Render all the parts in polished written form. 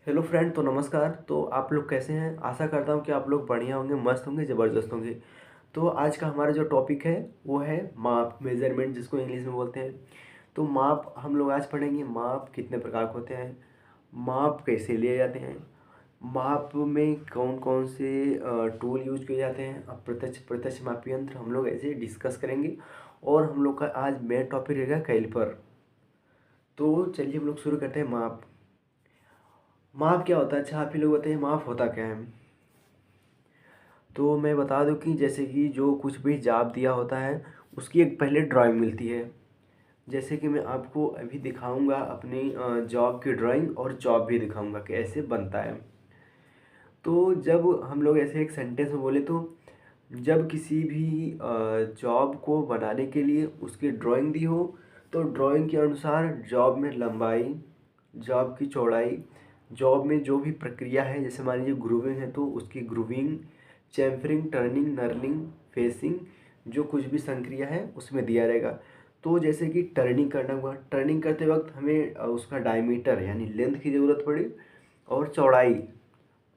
Hello friend, तो नमस्कार। तो आप लोग कैसे हैं? आशा करता हूँ कि आप लोग बढ़िया होंगे, मस्त होंगे, ज़बरदस्त होंगे। तो आज का हमारा जो टॉपिक है वो है माप, मेज़रमेंट, जिसको इंग्लिश में बोलते हैं। तो माप हम लोग आज पढ़ेंगे। माप कितने प्रकार के होते हैं, माप कैसे लिए जाते हैं, माप में कौन कौन से टूल यूज किए जाते हैं, अप्रत्यक्ष प्रत्यक्ष मापी यंत्र हम लोग ऐसे डिस्कस करेंगे। और हम लोग का आज मेन टॉपिक रहेगा कैलिपर। तो चलिए हम लोग शुरू करते हैं। माप, माप क्या होता है? अच्छा, आप ही लोग बताइए, माप होता क्या है? तो मैं बता दूं कि जैसे कि जो कुछ भी जाप दिया होता है उसकी एक पहले ड्राइंग मिलती है। जैसे कि मैं आपको अभी दिखाऊंगा अपनी जॉब की ड्राइंग, और जॉब भी दिखाऊंगा कि ऐसे बनता है। तो जब हम लोग ऐसे एक सेंटेंस में बोले तो जब किसी भी जॉब को बनाने के लिए उसकी ड्राइंग दी हो, तो ड्राइंग के अनुसार जॉब में लंबाई, जॉब की चौड़ाई, जॉब में जो भी प्रक्रिया है, जैसे मान लीजिए ग्रूविंग है तो उसकी grooving, chamfering, turning, knurling, facing, जो कुछ भी संक्रिया है उसमें दिया रहेगा। तो जैसे कि टर्निंग करना हुआ, टर्निंग करते वक्त हमें उसका डायमीटर यानी लेंथ की ज़रूरत पड़ी, और चौड़ाई,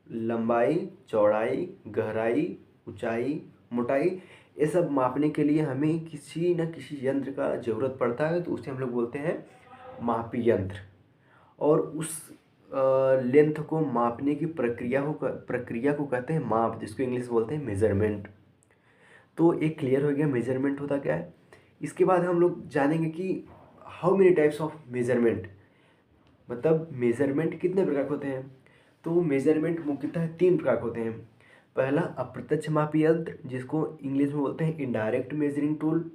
लंबाई, चौड़ाई, गहराई, ऊंचाई, मोटाई, ये सब मापने के लिए हमें किसी न किसी यंत्र का ज़रूरत पड़ता है, तो उसे हम लोग बोलते हैं मापी यंत्र। और उस लेंथ को मापने की प्रक्रिया को कहते हैं माप, जिसको इंग्लिश बोलते हैं मेजरमेंट। तो एक क्लियर हो गया मेजरमेंट होता क्या है। इसके बाद हम लोग जानेंगे कि how many types of measurement, मतलब मेजरमेंट कितने प्रकार के होते हैं। तो मेजरमेंट मुख्यतः तीन प्रकार के होते हैं। पहला अप्रत्यक्ष मापी यंत्र, जिसको इंग्लिश में बोलते हैं इनडायरेक्ट मेजरिंग टूल।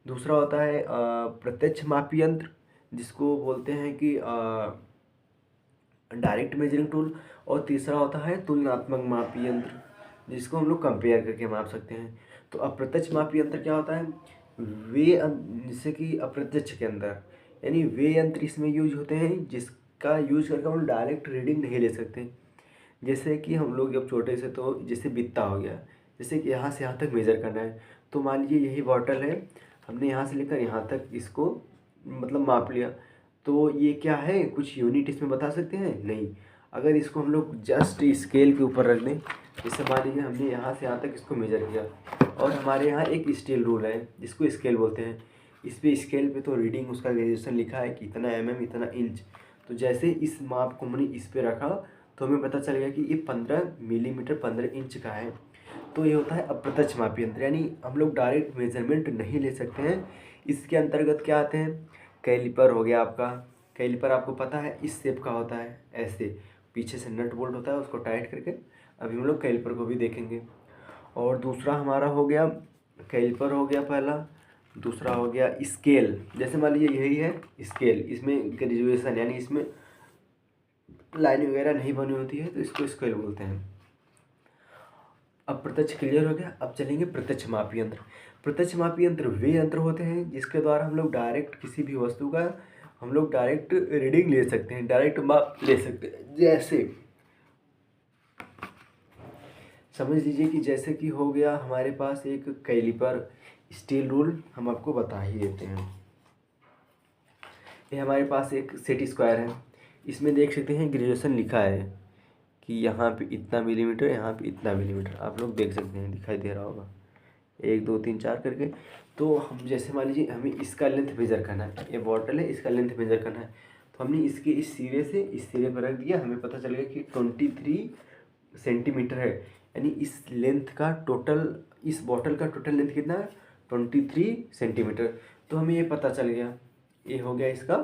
दूसरा होता है प्रत्यक्ष मापी यंत्र, जिसको बोलते हैं कि डायरेक्ट मेजरिंग टूल। और तीसरा होता है तुलनात्मक मापी यंत्र, जिसको हम लोग कंपेयर करके माप सकते हैं। तो अप्रत्यक्ष मापी यंत्र क्या होता है? जैसे कि अप्रत्यक्ष के अंदर यानी वे यंत्र इसमें यूज होते हैं जिसका यूज करके हम डायरेक्ट रीडिंग नहीं ले सकते। जैसे कि हम लोग जब छोटे से, तो जैसे बित्ता हो गया, जैसे कि यहाँ से यहाँ तक मेज़र करना है। तो मान लीजिए यही बॉटल है, हमने यहाँ से लेकर यहाँ तक इसको मतलब माप लिया। तो ये क्या है, कुछ यूनिट इसमें बता सकते हैं? नहीं। अगर इसको हम लोग जस्ट स्केल के ऊपर रख दें, जैसे मान लीजिए हमने यहाँ से यहाँ तक इसको मेज़र किया, और हमारे यहाँ एक स्केल रूल है जिसको स्केल बोलते हैं। इस पे स्केल पे तो रीडिंग उसका ग्रेजुएशन लिखा है कि इतना इतना इंच। तो जैसे इस माप को हमने इस पे रखा, तो हमें पता चल गया कि ये 15 मिलीमीटर 15 इंच का है। तो ये होता है अप्रत्यक्ष मापी यंत्र, यानी हम लोग डायरेक्ट मेजरमेंट नहीं ले सकते हैं। इसके अंतर्गत क्या आते हैं? कैलिपर हो गया आपका। कैलिपर आपको पता है इस शेप का होता है, ऐसे पीछे से नट बोल्ट होता है, उसको टाइट करके। अभी हम लोग कैलिपर को भी देखेंगे। और दूसरा हमारा हो गया, कैलिपर हो गया पहला। दूसरा हो गया स्केल। जैसे मान लीजिए यही है स्केल, इसमें ग्रेजुएशन यानी इसमें लाइन वगैरह नहीं बनी होती है, तो इसको स्केल बोलते हैं। अब प्रत्यक्ष क्लियर हो गया, अब चलेंगे प्रत्यक्ष मापी यंत्र। प्रत्यक्ष मापी यंत्र वे यंत्र होते हैं जिसके द्वारा हम लोग डायरेक्ट किसी भी वस्तु का हम लोग डायरेक्ट रीडिंग ले सकते हैं, डायरेक्ट माप ले सकते हैं। जैसे समझ लीजिए कि जैसे कि हो गया हमारे पास एक कैलिपर, स्टील रूल हम आपको बता ही देते हैं। ये हमारे पास एक सेट स्क्वायर है, इसमें देख सकते हैं ग्रेजुएशन लिखा है कि यहाँ पे इतना मिलीमीटर, यहाँ पे इतना मिलीमीटर, आप लोग देख सकते हैं, दिखाई दे रहा होगा 1 2 3 4 करके। तो हम जैसे मान लीजिए हमें इसका लेंथ मेजर करना है, ये बॉटल है, इसका लेंथ मेजर करना है। तो हमने इसके इस सिरे से इस सिरे पर रख दिया, हमें पता चल गया कि 23 सेंटीमीटर है। यानी इस लेंथ का टोटल, इस बॉटल का टोटल लेंथ कितना है? 23 सेंटीमीटर। तो हमें ये पता चल गया, ये हो गया इसका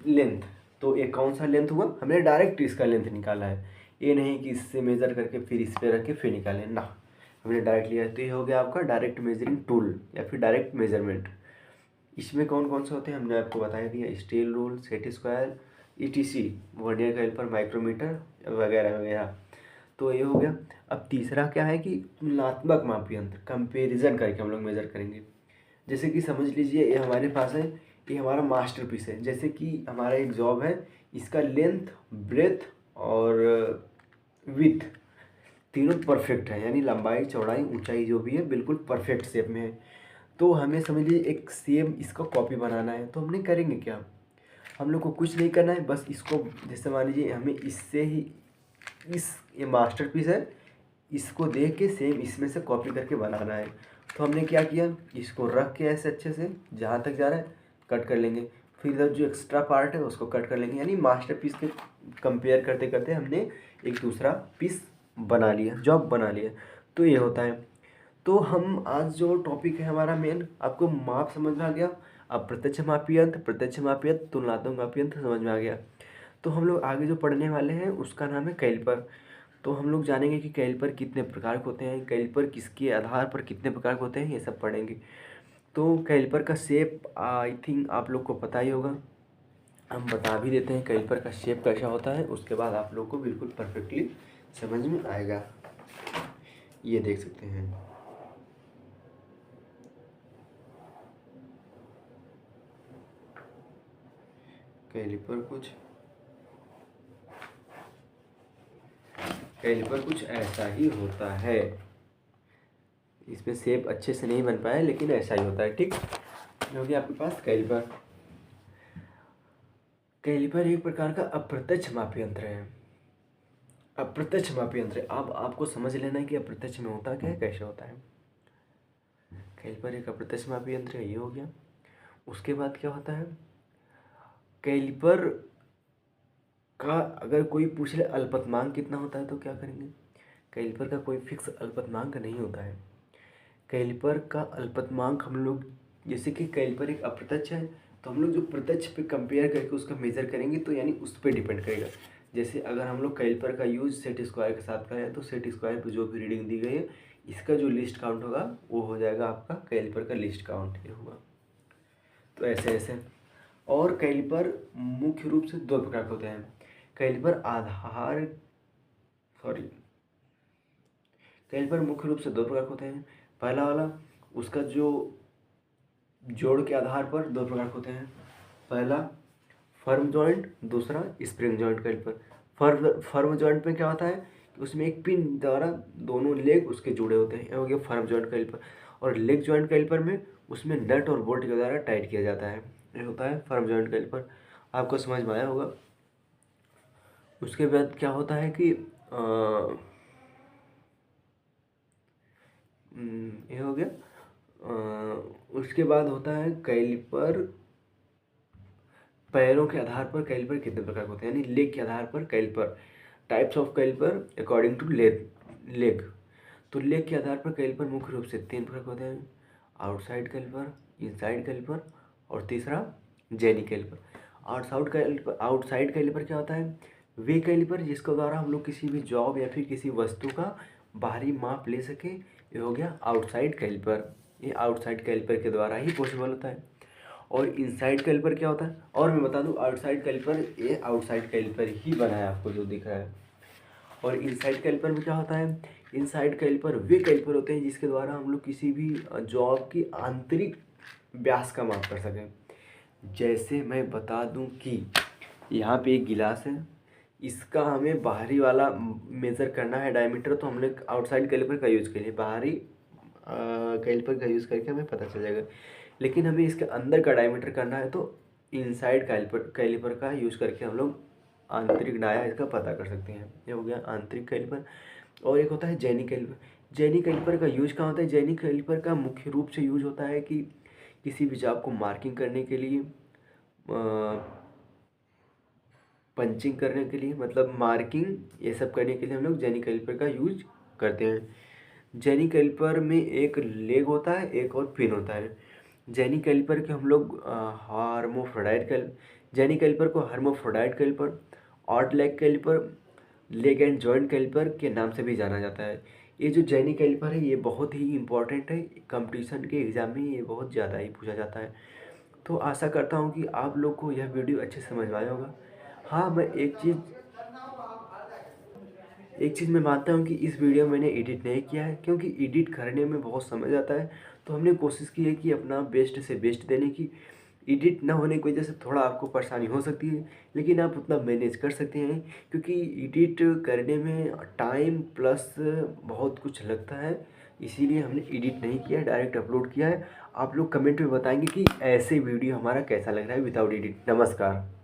लेंथ। तो ये कौन सा लेंथ हुआ? हमने डायरेक्ट इसका लेंथ निकाला है, ये नहीं कि इससे मेज़र करके फिर इस पे रख के फिर निकालें ना, हमने डायरेक्ट लिया है। तो ये हो गया आपका डायरेक्ट मेजरिंग टूल या फिर डायरेक्ट मेजरमेंट। इसमें कौन कौन से होते हैं हमने आपको बता दिया, steel rule, set square, etc, vernier caliper, micrometer वगैरह वगैरह। तो ये हो गया। अब तीसरा क्या है कि तुलनात्मक माप यंत्र, कंपेरिजन करके हम लोग मेज़र करेंगे। जैसे कि समझ लीजिए ये हमारे पास है, ये हमारा मास्टरपीस है। जैसे कि हमारा एक जॉब है, इसका लेंथ, ब्रेथ और विथ तीनों परफेक्ट है, यानी लंबाई, चौड़ाई, ऊंचाई जो भी है बिल्कुल परफेक्ट शेप में है। तो हमें समझ लीजिए एक सेम इसका कॉपी बनाना है, तो हमने करेंगे क्या? हम लोग को कुछ नहीं करना है, बस इसको जैसे मान लीजिए हमें इससे ही ये मास्टरपीस है, इसको देख के सेम इसमें से कॉपी करके बनाना है। तो हमने क्या किया, इसको रख के ऐसे अच्छे से जहाँ तक जा रहा है कट कर लेंगे, फिर इधर जो एक्स्ट्रा पार्ट है उसको कट कर लेंगे। यानी मास्टरपीस के कंपेयर करते करते हमने एक दूसरा पीस बना लिया, जॉब बना लिया। तो ये होता है। तो हम आज जो टॉपिक है हमारा मेन, आपको माप समझ में आ गया, अब प्रत्यक्ष मापी यंत्र, प्रत्यक्ष मापी यंत्र, तुलनात्मक मापी यंत्र समझ में आ गया। तो हम लोग आगे जो पढ़ने वाले हैं उसका नाम है कैलिपर। तो हम लोग जानेंगे कि कैलिपर कितने प्रकार के होते हैं, कैलिपर किसके आधार पर कितने प्रकार के होते हैं, ये सब पढ़ेंगे। तो कैलिपर का शेप आई थिंक आप लोग को पता ही होगा, हम बता भी देते हैं कैलिपर का शेप कैसा होता है, उसके बाद आप लोग को बिल्कुल परफेक्टली समझ में आएगा। ये देख सकते हैं, कैलिपर कुछ ऐसा ही होता है। इसमें शेप अच्छे से नहीं बन पाया लेकिन ऐसा ही होता है। ठीक हो गया आपके पास कैलिपर। कैलिपर एक प्रकार का अप्रत्यक्ष माप यंत्र है। अप्रत्यक्ष माप यंत्र, अब आपको समझ लेना है कि अप्रत्यक्ष में होता क्या है, कैसे होता है। कैलिपर एक अप्रत्यक्ष माप यंत्र है, ये हो गया। उसके बाद क्या होता है, कैलिपर का अगर कोई पूछ ले अल्पतमांक कितना होता है तो क्या करेंगे। कैलिपर का कोई फिक्स अल्पतमांक नहीं होता है। कैलिपर का अल्पतमांक हम लोग, जैसे कि कैलिपर एक अप्रत्यक्ष है तो हम लोग जो प्रत्यक्ष पे कंपेयर करके उसका मेज़र करेंगे तो यानी उस पर डिपेंड करेगा। जैसे अगर हम लोग कैलिपर का यूज सेट स्क्वायर के साथ करें तो सेट स्क्वायर पे जो भी रीडिंग दी गई है इसका जो लिस्ट काउंट होगा वो हो जाएगा आपका कैलिपर का लिस्ट काउंट, ये होगा। तो ऐसे ऐसे। और कैलिपर मुख्य रूप से दो प्रकार के होते हैं। कैलिपर मुख्य रूप से दो प्रकार के होते हैं। पहला वाला, उसका जो जोड़ के आधार पर दो प्रकार के होते हैं। पहला फर्म जॉइंट, दूसरा spring joint caliper. Firm joint में क्या होता है कि उसमें एक पिन द्वारा दोनों लेग उसके जुड़े होते हैं, ये हो गया फर्म जॉइंट कैलिपर। और लेग जॉइंट कैलिपर में उसमें नट और बोल्ट के द्वारा टाइट किया जाता है, ये होता है फर्म जॉइंट कैलिपर। आपको समझ में आया होगा। उसके बाद क्या होता है कि ये हो गया। उसके बाद होता है कैलिपर पैरों के आधार पर कैलिपर कितने प्रकार के होते हैं, यानी लेग के आधार पर caliper, types of caliper according to leg. तो लेग के आधार पर कैलिपर मुख्य रूप से तीन प्रकार के होते हैं, आउटसाइड कैलिपर, इनसाइड कैलिपर और तीसरा जेनी कैलिपर। आउटसाइड कैलिपर क्या होता है, वे कैलिपर जिसके द्वारा हम लोग किसी भी जॉब या फिर किसी वस्तु का बाहरी माप ले सके, ये हो गया आउटसाइड कैलिपर। ये आउटसाइड कैलिपर के द्वारा ही पॉसिबल होता है। और इनसाइड कैलिपर क्या होता है, और मैं बता दूं आउटसाइड कैलिपर, ये आउटसाइड कैलिपर ही बना है आपको जो दिख रहा है। और इनसाइड कैलिपर में क्या होता है, इनसाइड कैलिपर वे कैलिपर होते हैं जिसके द्वारा हम लोग किसी भी जॉब की आंतरिक व्यास का माप कर सकें। जैसे मैं बता दूं कि यहाँ पे एक गिलास है, इसका हमें बाहरी वाला मेज़र करना है डायमीटर, तो हमने आउटसाइड कैलिपर का यूज़ करिए, बाहरी कैलिपर का यूज़ करके हमें पता चल जाएगा। लेकिन हमें इसके अंदर का डायमीटर करना है तो इनसाइड कैलिपर का यूज़ करके हम लोग आंतरिक डाया इसका पता कर सकते हैं। ये हो गया आंतरिक कैलिपर। और एक होता है जेनी कैलिपर। जेनी कैलिपर का यूज कहाँ होता है, जेनी कैलिपर का मुख्य रूप से यूज होता है कि किसी भी जॉब को मार्किंग करने के लिए, पंचिंग करने के लिए, मतलब मार्किंग ये सब करने के लिए हम लोग जेनी कैलिपर का यूज करते हैं। जेनी कैलिपर में एक लेग होता है, एक और पिन होता है। जेनी कैलिपर के हम लोग जेनी कैलिपर को hermaphrodite caliper, odd leg caliper, leg and joint caliper के नाम से भी जाना जाता है। ये जो जेनी कैलिपर है ये बहुत ही इम्पोर्टेंट है, कंपटीशन के एग्ज़ाम में ये बहुत ज़्यादा ही पूछा जाता है। तो आशा करता हूँ कि आप लोग को यह वीडियो अच्छे से समझ में आया होगा। हाँ, मैं एक चीज़ मैं मानता हूँ कि इस वीडियो मैंने एडिट नहीं किया है, क्योंकि एडिट करने में बहुत समय जाता है। तो हमने कोशिश की है कि अपना बेस्ट से बेस्ट देने की। एडिट ना होने की वजह से थोड़ा आपको परेशानी हो सकती है, लेकिन आप उतना मैनेज कर सकते हैं, क्योंकि एडिट करने में टाइम प्लस बहुत कुछ लगता है। इसीलिए हमने एडिट नहीं किया है, डायरेक्ट अपलोड किया है। आप लोग कमेंट में बताएंगे कि ऐसे वीडियो हमारा कैसा लग रहा है विदाउट एडिट। नमस्कार।